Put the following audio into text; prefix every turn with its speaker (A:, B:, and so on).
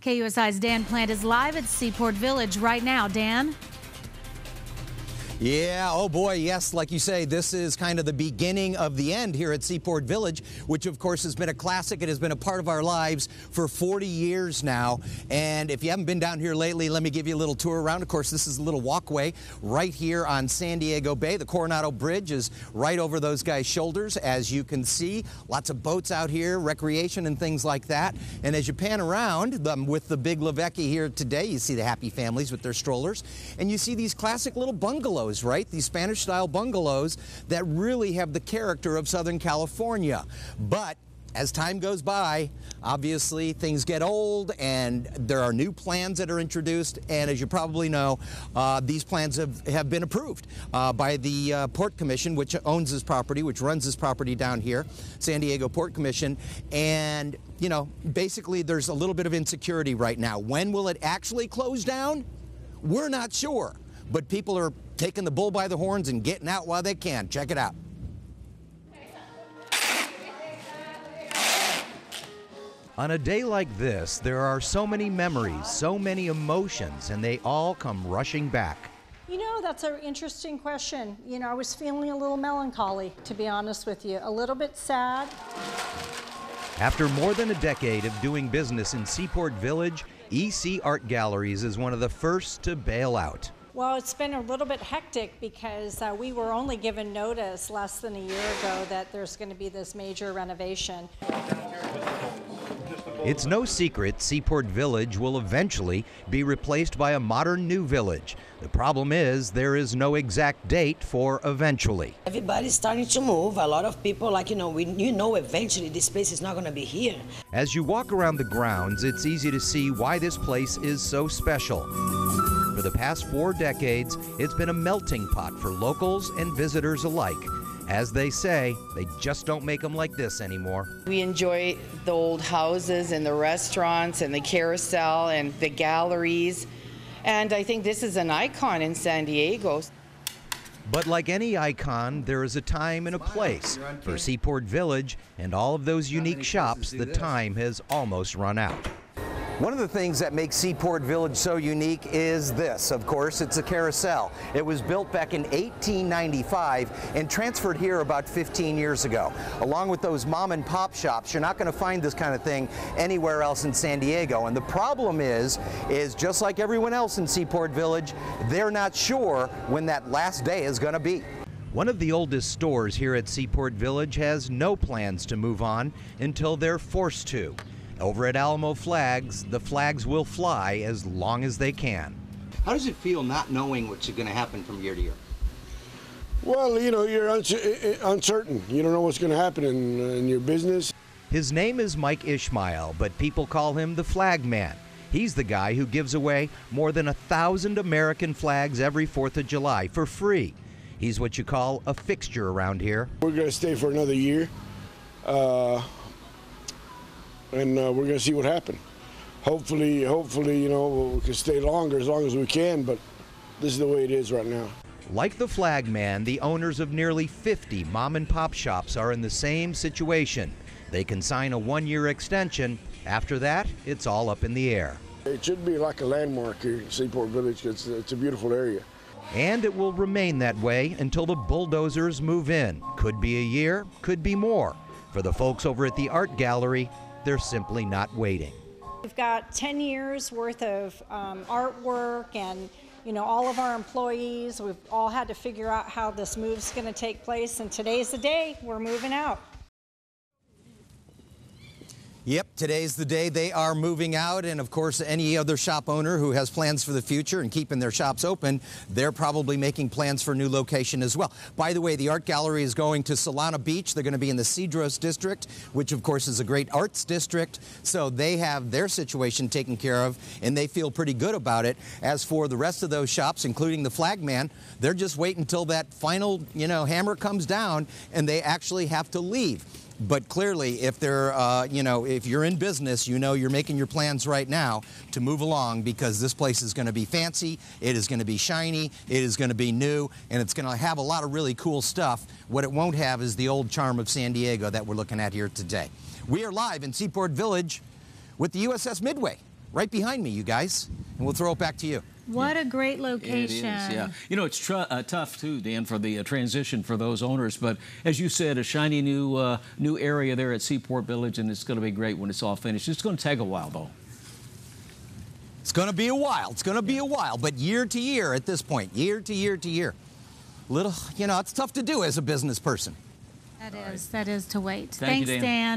A: KUSI's Dan Plant is live at Seaport Village right now. Dan?
B: Yeah, oh boy, yes, like you say, this is kind of the beginning of the end here at Seaport Village, which of course has been a classic. It has been a part of our lives for 40 years now. And if you haven't been down here lately, let me give you a little tour around. Of course, this is a little walkway right here on San Diego Bay. The Coronado Bridge is right over those guys' shoulders, as you can see. Lots of boats out here, recreation and things like that. And as you pan around with the big Levecki here today, you see the happy families with their strollers. And you see these classic little bungalows, right? These Spanish-style bungalows that really have the character of Southern California. But as time goes by, obviously things get old and there are new plans that are introduced. And as you probably know, these plans have been approved by the Port Commission, which owns this property, which runs this property down here, San Diego Port Commission. And, you know, basically there's a little bit of insecurity right now. When will it actually close down? We're not sure. But people are taking the bull by the horns and getting out while they can. Check it out.
C: On a day like this, there are so many memories, so many emotions, and they all come rushing back.
D: You know, that's an interesting question. You know, I was feeling a little melancholy, to be honest with you, a little bit sad.
C: After more than a decade of doing business in Seaport Village, EC Art Galleries is one of the first to bail out.
D: Well, it's been a little bit hectic because we were only given notice less than a year ago that there's going to be this major renovation.
C: It's no secret Seaport Village will eventually be replaced by a modern new village. The problem is there is no exact date for eventually.
E: Everybody's starting to move. A lot of people, like, you know, eventually this place is not going to be here.
C: As you walk around the grounds, it's easy to see why this place is so special. For the past 4 decades, it's been a melting pot for locals and visitors alike. As they say, they just don't make them like this anymore.
F: We enjoy the old houses and the restaurants and the carousel and the galleries. And I think this is an icon in San Diego.
C: But like any icon, there is a time and a place. For Seaport Village and all of those unique shops, the time has almost run out.
B: One of the things that makes Seaport Village so unique is this. Of course, it's a carousel. It was built back in 1895 and transferred here about 15 years ago. Along with those mom and pop shops, you're not going to find this kind of thing anywhere else in San Diego. And the problem is just like everyone else in Seaport Village, they're not sure when that last day is going to be.
C: One of the oldest stores here at Seaport Village has no plans to move on until they're forced to. Over at Alamo Flags, the flags will fly as long as they can.
B: How does it feel not knowing what's going to happen from year to year?
G: Well, you know, you're uncertain. You don't know what's going to happen in your business.
C: His name is Mike Ishmael, but people call him the Flag Man. He's the guy who gives away more than 1,000 American flags every 4th of July for free. He's what you call a fixture around here.
G: We're going to stay for another year. And we're going to see what happens. Hopefully, you know, we can stay longer as long as we can, but this is the way it is right now.
C: Like the Flag Man, the owners of nearly 50 mom and pop shops are in the same situation. They can sign a 1-year extension. After that, it's all up in the air.
G: It should be like a landmark here in Seaport Village. It's a beautiful area.
C: And it will remain that way until the bulldozers move in. Could be a year, could be more. For the folks over at the art gallery, they're simply not waiting.
D: We've got 10 years worth of artwork and, you know, all of our employees. We've all had to figure out how this move's going to take place, and today's the day we're moving out.
B: Yep, today's the day they are moving out, and of course any other shop owner who has plans for the future and keeping their shops open, they're probably making plans for a new location as well. By the way, the art gallery is going to Solana Beach. They're going to be in the Cedros district, which of course is a great arts district, so they have their situation taken care of and they feel pretty good about it. As for the rest of those shops, including the Flag Man, they're just waiting until that final, you know, hammer comes down and they actually have to leave. But clearly, if they're, if you're in business, you know you're making your plans right now to move along, because this place is going to be fancy, it is going to be shiny, it is going to be new, and it's going to have a lot of really cool stuff. What it won't have is the old charm of San Diego that we're looking at here today. We are live in Seaport Village with the USS Midway. right behind me, you guys. And we'll throw it back to you.
A: What a great location.
H: It is, yeah. You know, it's tough, too, Dan, for the transition for those owners. But as you said, a shiny new area there at Seaport Village, and it's going to be great when it's all finished. It's going to take a while, though.
B: It's going to be a while. It's going to be a while. But year to year at this point, year to year to year. Little, you know, it's tough to do as a business person.
A: That is to wait.
H: Thank you, Dan.
A: Dan.